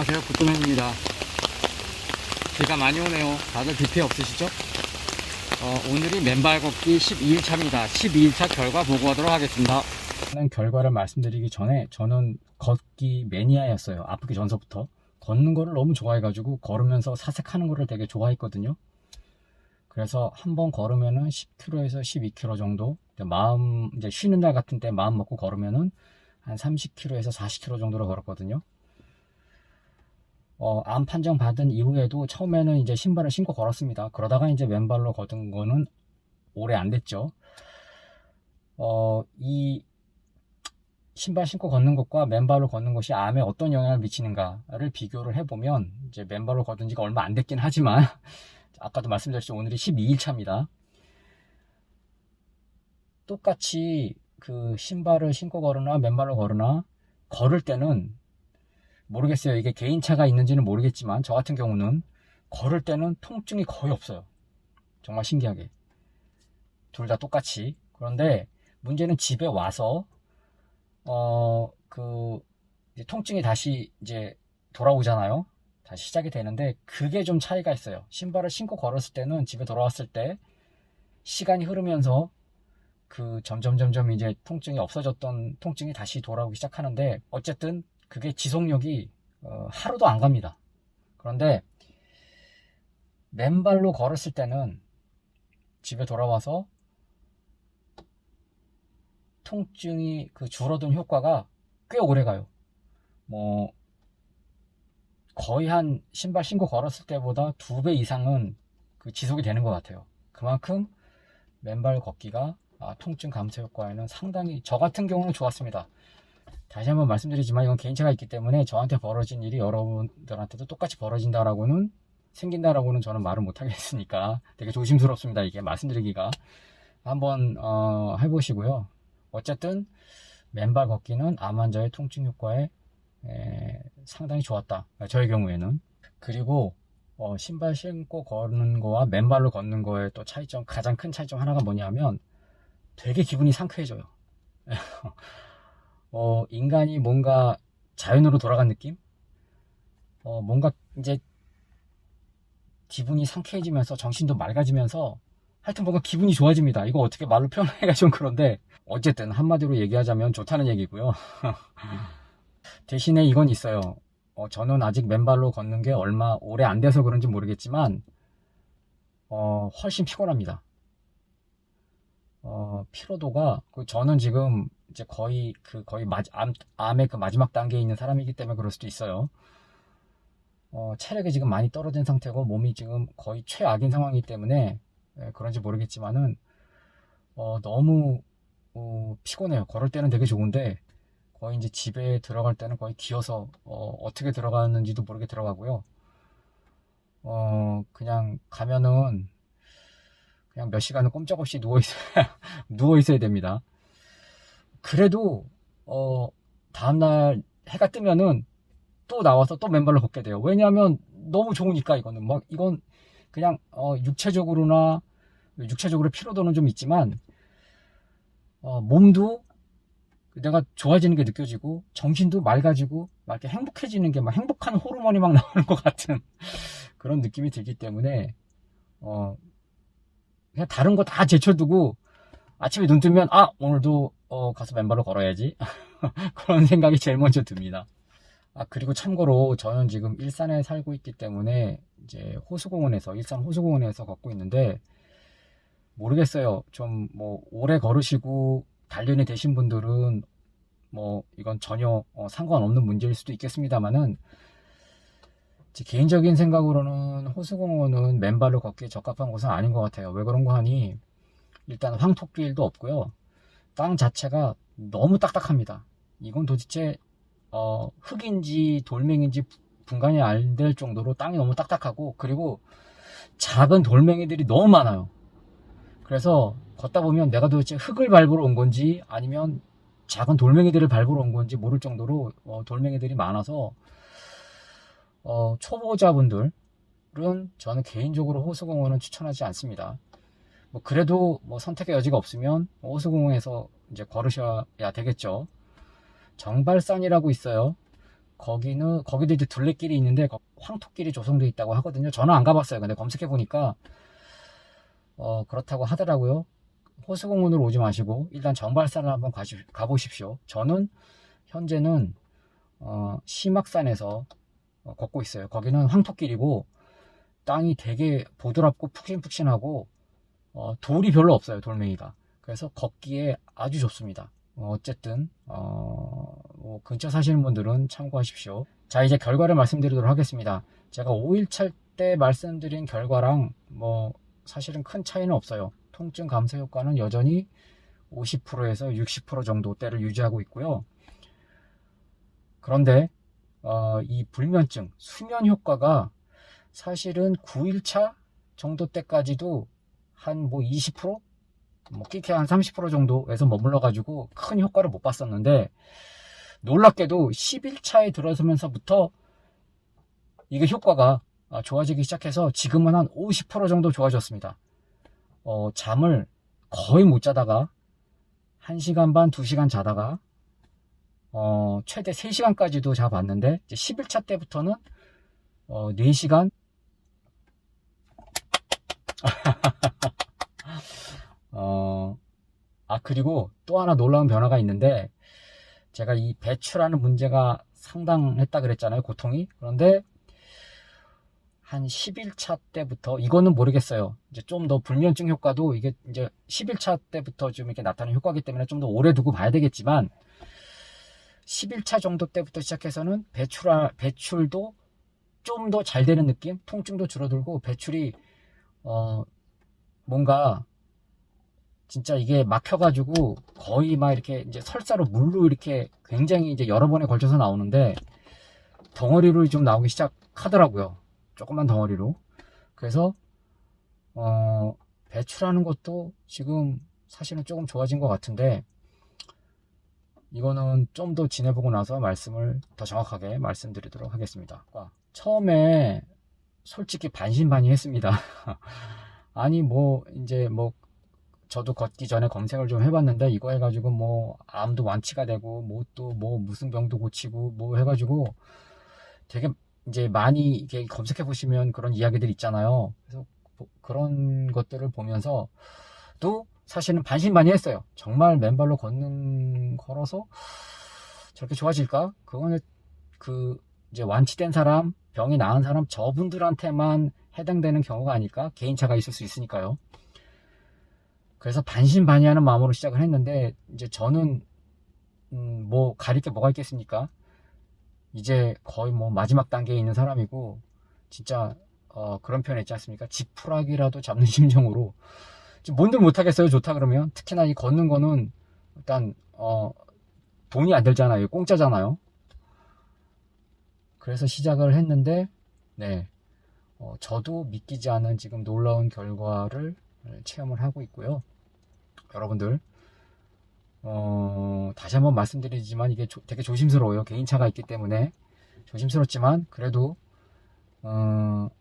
안녕하세요, 굿도맨입니다. 비가 많이 오네요. 다들 비 피해 없으시죠? 오늘이 맨발 걷기 12일차입니다. 12일차 결과 보고하도록 하겠습니다. 결과를 말씀드리기 전에 저는 걷기 매니아였어요. 아프기 전서부터. 걷는 거를 너무 좋아해가지고 걸으면서 사색하는 거를 되게 좋아했거든요. 그래서 한번 걸으면은 10km에서 12km 정도, 이제 쉬는 날 같은 때 마음 먹고 걸으면은 한 30km에서 40km 정도로 걸었거든요. 암 판정 받은 이후에도 처음에는 이제 신발을 신고 걸었습니다. 그러다가 이제 맨발로 걷은 거는 오래 안 됐죠. 이 신발 신고 걷는 것과 맨발로 걷는 것이 암에 어떤 영향을 미치는가를 비교를 해보면, 이제 맨발로 걷은 지가 얼마 안 됐긴 하지만 아까도 말씀드렸죠. 오늘이 12일차입니다. 똑같이 그 신발을 신고 걸으나 맨발로 걸으나 걸을 때는 모르겠어요. 이게 개인차가 있는지는 모르겠지만 저 같은 경우는 걸을 때는 통증이 거의 없어요. 정말 신기하게 둘 다 똑같이. 그런데 문제는 집에 와서 이제 통증이 다시 이제 돌아오잖아요. 다시 시작이 되는데 그게 좀 차이가 있어요. 신발을 신고 걸었을 때는 집에 돌아왔을 때 시간이 흐르면서 점점 이제 통증이 없어졌던 통증이 다시 돌아오기 시작하는데, 어쨌든 그게 지속력이 하루도 안 갑니다. 그런데 맨발로 걸었을 때는 집에 돌아와서 통증이 줄어든 효과가 꽤 오래 가요. 거의 한 신발 신고 걸었을 때보다 2배 이상은 지속이 되는 것 같아요. 그만큼 맨발 걷기가 통증 감소 효과에는 상당히, 저 같은 경우는 좋았습니다. 다시 한번 말씀드리지만 이건 개인차가 있기 때문에 저한테 벌어진 일이 여러분들한테도 똑같이 생긴다라고는 저는 말을 못 하겠으니까 되게 조심스럽습니다. 이게 말씀드리기가. 한번 해보시고요. 어쨌든 맨발 걷기는 암 환자의 통증 효과에 상당히 좋았다, 저의 경우에는. 그리고 신발 신고 걷는 거와 맨발로 걷는 거의 또 차이점, 가장 큰 차이점 하나가 뭐냐면 되게 기분이 상쾌해져요. 인간이 뭔가 자연으로 돌아간 느낌? 뭔가 이제 기분이 상쾌해지면서 정신도 맑아지면서 하여튼 뭔가 기분이 좋아집니다. 이거 어떻게 말로 표현하기가 좀 그런데, 어쨌든 한마디로 얘기하자면 좋다는 얘기고요. 대신에 이건 있어요. 저는 아직 맨발로 걷는 게 오래 안 돼서 그런지 모르겠지만 훨씬 피곤합니다. 피로도가, 저는 지금 이제 거의 암의 마지막 단계에 있는 사람이기 때문에 그럴 수도 있어요. 체력이 지금 많이 떨어진 상태고 몸이 지금 거의 최악인 상황이기 때문에 그런지 모르겠지만은 너무 피곤해요. 걸을 때는 되게 좋은데 거의 이제 집에 들어갈 때는 거의 기어서 어떻게 들어가는지도 모르게 들어가고요. 그냥 가면은 그냥 몇 시간은 꼼짝없이 누워 있어야 됩니다. 그래도 다음날 해가 뜨면은 또 나와서 또 맨발로 걷게 돼요. 왜냐하면 너무 좋으니까. 이건 그냥 육체적으로 피로도는 좀 있지만 몸도 내가 좋아지는 게 느껴지고 정신도 맑아지고 막 이렇게 행복해지는 게, 막 행복한 호르몬이 막 나오는 것 같은 그런 느낌이 들기 때문에 그냥 다른 거 다 제쳐두고 아침에 눈 뜨면 오늘도 가서 맨발로 걸어야지 그런 생각이 제일 먼저 듭니다. 그리고 참고로 저는 지금 일산에 살고 있기 때문에 이제 일산 호수공원에서 걷고 있는데, 모르겠어요. 좀 오래 걸으시고 단련이 되신 분들은 이건 전혀 상관없는 문제일 수도 있겠습니다만은, 제 개인적인 생각으로는 호수공원은 맨발로 걷기에 적합한 곳은 아닌 것 같아요. 왜 그런가 하니, 일단 황토길도 없고요. 땅 자체가 너무 딱딱합니다. 이건 도대체 흙인지 돌멩인지 분간이 안 될 정도로 땅이 너무 딱딱하고, 그리고 작은 돌멩이들이 너무 많아요. 그래서 걷다 보면 내가 도대체 흙을 밟으러 온 건지 아니면 작은 돌멩이들을 밟으러 온 건지 모를 정도로 돌멩이들이 많아서 초보자분들은 저는 개인적으로 호수공원은 추천하지 않습니다. 그래도 선택의 여지가 없으면 호수공원에서 이제 걸으셔야 되겠죠. 정발산이라고 있어요. 거기도 이제 둘레길이 있는데 황토길이 조성되어 있다고 하거든요. 저는 안 가봤어요. 근데 검색해 보니까 그렇다고 하더라고요. 호수공원으로 오지 마시고 일단 정발산을 한번 가보십시오. 저는 현재는 심악산에서 걷고 있어요. 거기는 황토길이고 땅이 되게 보드랍고 푹신푹신하고 돌이 별로 없어요. 돌멩이가. 그래서 걷기에 아주 좋습니다. 어쨌든 뭐 근처 사시는 분들은 참고하십시오. 자, 이제 결과를 말씀드리도록 하겠습니다. 제가 5일차 때 말씀드린 결과랑 뭐 사실은 큰 차이는 없어요. 통증 감소 효과는 여전히 50%에서 60% 정도대를 유지하고 있고요. 그런데 이 불면증, 수면 효과가 사실은 9일차 정도 때까지도 한 뭐 20%? 뭐 끼케 한 30% 정도에서 머물러 가지고 큰 효과를 못 봤었는데, 놀랍게도 10일차에 들어서면서부터 이게 효과가 좋아지기 시작해서 지금은 한 50% 정도 좋아졌습니다. 잠을 거의 못 자다가 1시간 반, 2시간 자다가 최대 3시간까지도 자봤는데, 이제 10일차 때부터는 4시간 그리고 또 하나 놀라운 변화가 있는데, 제가 이 배출하는 문제가 상당했다 그랬잖아요, 고통이. 그런데 한 10일차 때부터, 이거는 모르겠어요. 이제 좀 더 불면증 효과도 이게 이제 10일차 때부터 좀 이렇게 나타나는 효과이기 때문에 좀 더 오래 두고 봐야 되겠지만, 10일차 정도 때부터 시작해서는 배출도 좀 더 잘 되는 느낌? 통증도 줄어들고, 배출이, 뭔가, 진짜 이게 막혀가지고, 거의 막 이렇게 이제 설사로 물로 이렇게 굉장히 이제 여러 번에 걸쳐서 나오는데, 덩어리로 좀 나오기 시작하더라고요. 조그만 덩어리로. 그래서, 배출하는 것도 지금 사실은 조금 좋아진 것 같은데, 이거는 좀 더 지내보고 나서 말씀을 더 정확하게 말씀드리도록 하겠습니다. 처음에 솔직히 반신반의했습니다. 아니 뭐 이제 뭐 저도 걷기 전에 검색을 좀 해봤는데, 이거 해가지고 뭐 암도 완치가 되고 뭐 또 뭐 무슨 병도 고치고 뭐 해가지고 되게 이제 많이 이렇게 검색해 보시면 그런 이야기들 있잖아요. 그래서 그런 것들을 보면서 또 사실은 반신반의했어요. 정말 맨발로 걸어서 저렇게 좋아질까? 그거는 이제 완치된 사람, 병이 나은 사람, 저분들한테만 해당되는 경우가 아닐까? 개인차가 있을 수 있으니까요. 그래서 반신반의하는 마음으로 시작을 했는데, 이제 저는 뭐 가릴 게 뭐가 있겠습니까? 이제 거의 뭐 마지막 단계에 있는 사람이고, 진짜 그런 표현 있지 않습니까? 지푸라기라도 잡는 심정으로 뭔들 못하겠어요, 좋다 그러면. 특히나 이 걷는 거는 일단 돈이 안 들잖아요. 공짜잖아요. 그래서 시작을 했는데, 네, 저도 믿기지 않은 지금 놀라운 결과를 체험을 하고 있고요. 여러분들, 다시 한번 말씀드리지만 이게 되게 조심스러워요. 개인차가 있기 때문에 조심스럽지만, 그래도 암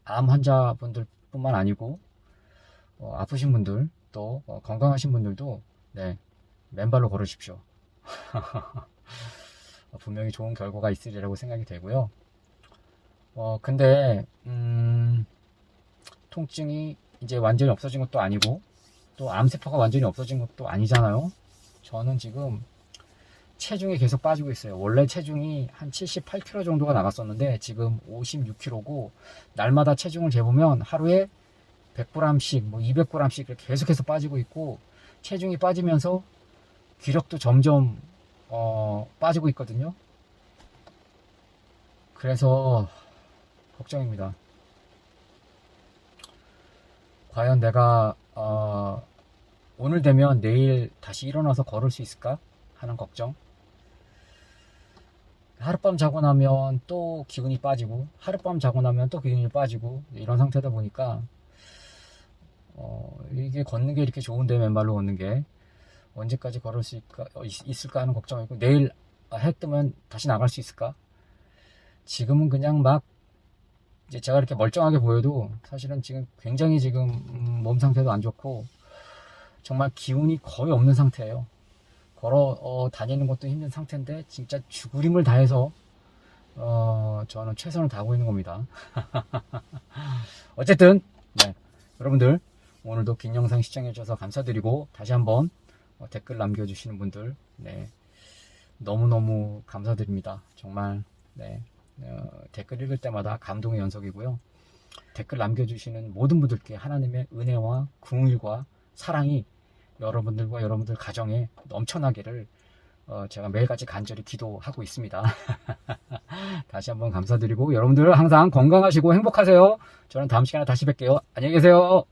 환자분들 뿐만 아니고 아프신 분들, 또 건강하신 분들도, 네, 맨발로 걸으십시오. 분명히 좋은 결과가 있으리라고 생각이 되고요. 근데 통증이 이제 완전히 없어진 것도 아니고, 또 암세포가 완전히 없어진 것도 아니잖아요. 저는 지금 체중이 계속 빠지고 있어요. 원래 체중이 한 78kg 정도가 나갔었는데 지금 56kg고, 날마다 체중을 재보면 하루에 100g씩, 뭐 200g씩 이렇게 계속해서 빠지고 있고, 체중이 빠지면서 기력도 점점 빠지고 있거든요. 그래서 걱정입니다. 과연 내가 오늘 되면 내일 다시 일어나서 걸을 수 있을까 하는 걱정. 하룻밤 자고 나면 또 기운이 빠지고, 하룻밤 자고 나면 또 기운이 빠지고, 이런 상태다 보니까 이게 걷는 게 이렇게 좋은데, 맨발로 걷는 게 언제까지 걸을 수 있을까 하는 걱정이고, 내일 해 뜨면 다시 나갈 수 있을까. 지금은 그냥 막 이제 제가 이렇게 멀쩡하게 보여도 사실은 지금 굉장히 몸 상태도 안 좋고 정말 기운이 거의 없는 상태예요. 걸어 다니는 것도 힘든 상태인데 진짜 죽으림을 다해서 저는 최선을 다하고 있는 겁니다. 어쨌든 네, 여러분들 오늘도 긴 영상 시청해 주셔서 감사드리고 다시 한번 댓글 남겨주시는 분들 네, 너무너무 감사드립니다. 정말 네, 댓글 읽을 때마다 감동의 연속이고요. 댓글 남겨주시는 모든 분들께 하나님의 은혜와 긍휼과 사랑이 여러분들과 여러분들 가정에 넘쳐나기를 제가 매일같이 간절히 기도하고 있습니다. 다시 한번 감사드리고 여러분들 항상 건강하시고 행복하세요. 저는 다음 시간에 다시 뵐게요. 안녕히 계세요.